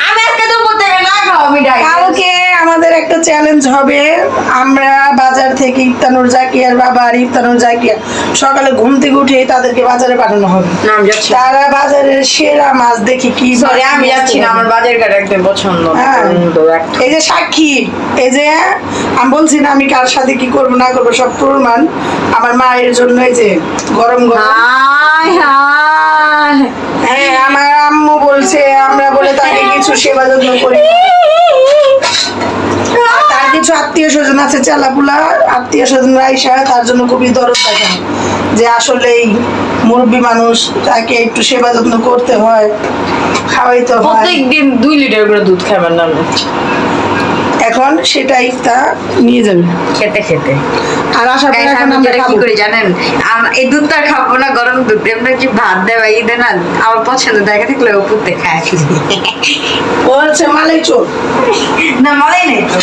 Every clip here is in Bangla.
আমি আজকে দুপুর থেকে না খাওয়া মিঠাই। কালকে আমাদের একটা চ্যালেঞ্জ হবে। আমরা বাজার থেকে ইফতানুর জাকিয়ার বাবা আর ইফতানুর জাকিয়া সকালে ঘুম থেকে উঠে তাদেরকে বাজারে পাঠানো হবে। না আমি যাচ্ছি। তারা বাজারের সেরা মাছ দেখি কি। সরি আমি যাচ্ছি না, আমার বাজার ঘাট একদম পছন্দ না। হ্যাঁ। এই যে সাক্ষী, এই যে আমি বলছি না আমি কার সাথে কি করবো না করবো সব প্রমাণ। আমার মায়ের জন্য এই যে গরম গরম। High high. হ্যাঁ আমার আম্মু বলছে আমরা বলে তাকে কিছু সেবা যত্ন করি। তার কিছু আত্মীয় স্বজন আছে, চালাপুলা আত্মীয় স্বজন আইসা তার জন্য খুবই দরদ দেখেন যে আসলেই মুরব্বী মানুষ, তাকে একটু সেবা যত্ন করতে হয়, খাওয়াইতে হয়। প্রত্যেকদিন 2 লিটার করে দুধ খাবার না এখন সেটা ইফতার নিয়ে যাবে খেতে খেতে। আর আসার পর এখন আমি আমরা যেটা কি খাবো। করি জানেন, এই দুধটা আর খাবো না, গরম দুধ এমনি কি ভাত দেওয়া ঈদে না আমার পছন্দ জায়গা থাকলে উপরতে খায়। ও হচ্ছে মালাই চোর। না মনে নেই তো,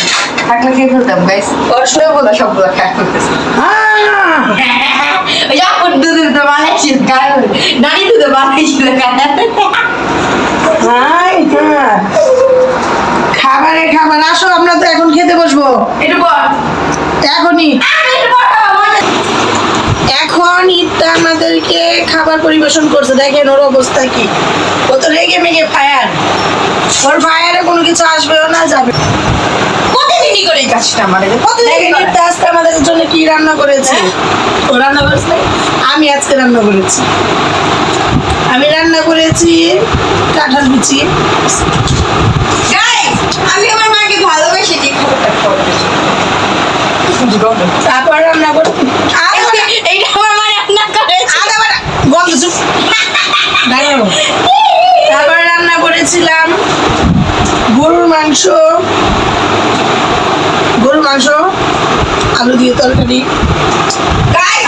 থাকলে খেয়ে ফেলতাম গাইস। ওর শুয়ে বলো সবগুলো খায় ফেলতেছে। হ্যাঁ ওই আপুর দুধ তো বানাইছিল গায়ে, নানি দুধ বানাইছিল গায়ে। হাই হ্যাঁ খাবারে খাবার। আসো আমরা তো এখন খেতে বসবো এটা বল এখনই। এখন ইফতার আমাদেরকে খাবার পরিবেশন করছে, দেখেন ওর অবস্থা কি। ও তো রেগে মেগে ফায়ার, ওর ফায়ারে কোনো কিছু আসবেও না যাবে। প্রতিদিনই করে এই কাজটা আমাদের দেখেন প্রতিদিন ইফতার আজকে আমাদের জন্য কি রান্না করেছে। ও রান্না করেছে, আমি আজকে রান্না করেছি। আমি রান্না করেছি কাঁঠাল বিচি। আমি আমার মাকে ভালোবেসে যে তারপর রান্না করে এইটা আমার মা রান্না করেছে। গন্ধ চুপ দাঁড়াও। তারপরে রান্না করেছিলাম গরুর মাংস, আলু দিয়ে তরকারি।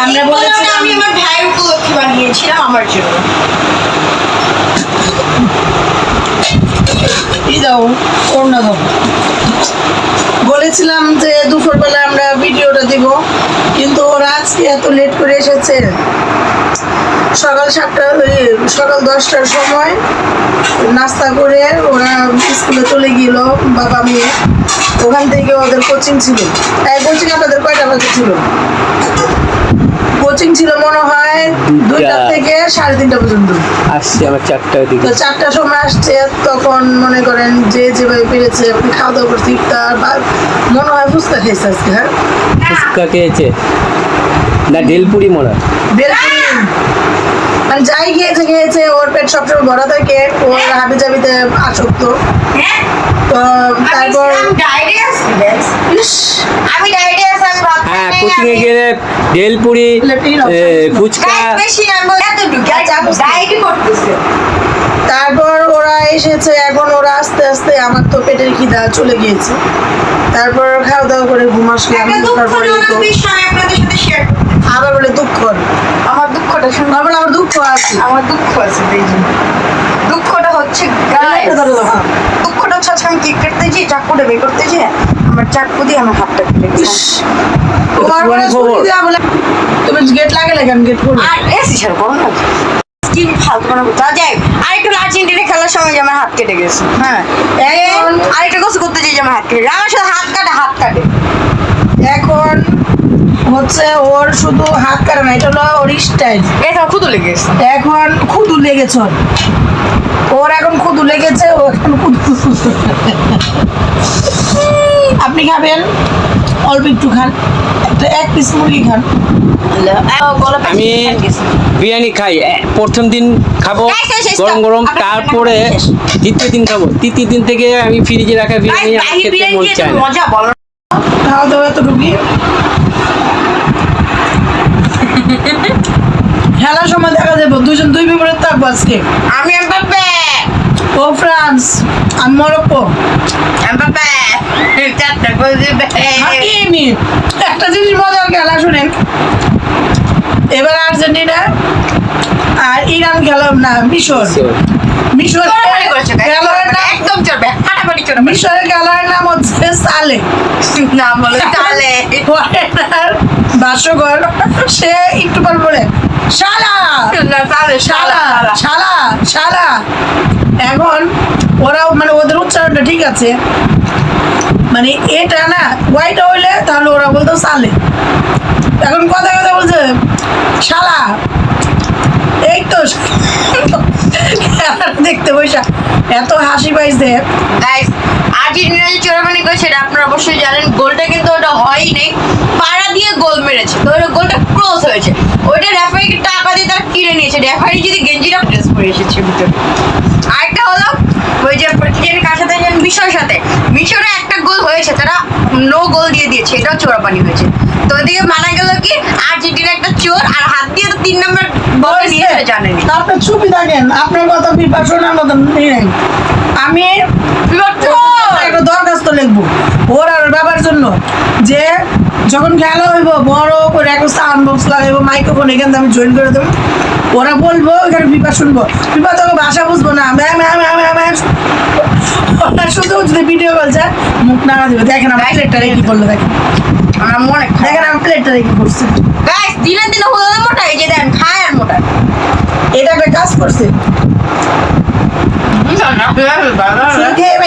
আমরা বলেছিলাম আমি আমার ভাইয়ের উপলক্ষে বানিয়েছিলাম আমার জন্য। দাও করোনা দাও। বলেছিলাম যে দুপুরবেলা আমরা ভিডিওটা দিব, কিন্তু ওরা আজকে এত লেট করে এসেছে। সকাল 10টার সময় নাস্তা করে ওরা স্কুলে চলে গেল বাবা মেয়ে। ওখান থেকে ওদের কোচিং ছিল। কোচিং আপনাদের কয়টা বাজে ছিল? কোচিং ছিল মনে হয় 2টা থেকে 3:30 পর্যন্ত। আসছে আমার 4টার দিকে। তো 4টার সময় আসছে, তখন মনে করেন যে যেভাবে পেরেছে খাওয়া দাওয়া করছে। ইফতার মনে হয় ফুচকা খেয়েছে আজকে। হ্যাঁ ফুচকা খেয়েছে না ঢেলপুরি মনে হয়। বেলপুরি মানে যাই খেয়েছে ওর পেট সবসময় ভরা থাকে, ওর হাবি জাবিতে আসক্ত। তো তারপর ইস, আমি ডায়েটে আছি, আমি ভাত হ্যাঁ কোচিং এ গেলে ঢেলপুরি ফুচকা বেশি না আমি এতটুকু ডায়েট করতেছে। তারপর ওরা এসেছে। এখন ওরা আস্তে আস্তে, আমার তো পেটের খিদা চলে গিয়েছে। তারপর খাওয়া দাওয়া করে ঘুম আসলাম। একটা দুঃখজনক বিষয় আপনাদের সাথে শেয়ার করতে চাই। আবার বলে দুঃখ, আমার দুঃখটা শুনুন। আবার আমার দুঃখ আছে। আমার দুঃখ আছে এই যে। দুঃখটা হচ্ছে দুঃখটা হচ্ছে আজকে আমি কেক কাটতে যাই, চাকুটা বের করতে যাই, আমার চাকু দিয়ে আমার হাতটা কেটে গেছে। তোমার তোমার খবর? তুমি গেট লাগালে কেন? গেট খুলে আর এসি ছাড়া করো না কি ফালতু কোনো কথা যাই। আরেকটু আর্জেন্টিনা খেলার সময় যে আমার হাত কেটে গেছে। হ্যাঁ এখন আরেকটা গোসল করতে যাই যে আমার হাত কেটে গেছে। আমার সাথে হাত কাটে। এখন হচ্ছে ওর শুধু হাত কাটে না, এটা হলো ওর স্টাইল। এটা খুদু লেগে গেছে। এখন খুদু লেগেছে ওর এখন খুদু লেগেছে। ও এখন খুদু। আপনি খাবেন? অল্প একটু খান, এক পিস মুরগি খান। আমি বিরিয়ানি খাই প্রথম দিন খাবো গরম গরম, তারপরে দ্বিতীয় দিন খাবো। তৃতীয় দিন থেকে আমি ফ্রিজে রাখা বিরিয়ানি আর খেতে মন চায় না। মজা বলো খাওয়া দাওয়া এতটুকুই। খেলার সময় দেখা যাবো দুজন দুই বিপরীত থাকবো আজকে। আমি এমবাপ্পে, ও ফ্রান্স, আমি মরক্কো। এমবাপ্পে চারটা গোল দিবে। হাকিমি। একটা জিনিস মজার খেলা শুনেন, এবার আর্জেন্টিনা আর ইরান খেলা না মিশর খেলোয়াড়ের নাম একদম চলবে, ফাটাফাটি চলবে। মিশরের খেলোয়াড়ের নাম হচ্ছে সালে। নাম বলে তাহলে ভাষ্যকর সে একটু পর বলে শালা না তাহলে শালা শালা শালা। এখন ওরাও মানে ওদের উচ্চারণটা ঠিক আছে, মানে এটা না ওয়াইটা হইলে তাহলে ওরা বলতো সালে। এখন কথা কথা বলছে শালা, এই তো দেখতে বৈশা এত হাসি পাইছে। গাইস আর্জেন্টিনা যে চোরাবানি করে সেটা আপনারা অবশ্যই জানেন, গোলটা কিন্তু ওটা হয়ই নেই, পাড়া দিয়ে গোল মেরেছে, তো ওটা গোলটা ক্রস হয়েছে, ওইটা রেফারিকে টাকা দিয়ে তারা কিনে নিয়েছে, রেফারি যদি গেঞ্জিটা ড্রেস পরে এসেছে ভিতরে। আরেকটা হলো ওই যে কার সাথে মিশরের সাথে, মিশরে একটা গোল হয়েছে, তারা নো গোল দিয়ে দিয়েছে, এটাও চোরাবানি হয়েছে। তো ওইদিকে মানা গেল কি আর্জেন্টিনা একটা চোর, আর হাত দিয়ে তো 3 নম্বর বল নিয়ে জানেনি। আপনার ছবি থাকেন, আপনার কথা বিপাশনার মতন নেই। আমি একটা দরখাস্ত লিখবো ওর আর ওর বাবার জন্য, যে যখন খেলা হইব বড় করে একটা সাউন্ড বক্স লাগাইবো, মাইক্রোফোন এখান থেকে আমি জয়েন করে দেবো, ওরা বলবো ওখানে বিপা শুনবো, বিপা তোকে ভাষা বুঝবো না, ওরা শুধু যদি ভিডিও বলছে মুখ নাড়া দিবে। দেখেন আমার প্লেটটা কি করলো, দেখেন আমার মনে দেখেন আমার প্লেটটা কি করছে। গাইস দিনে দিনে হলো মোটা, এই যে দেন খায় আর মোটা। এটা একটা কাজ করছে, খেয়ে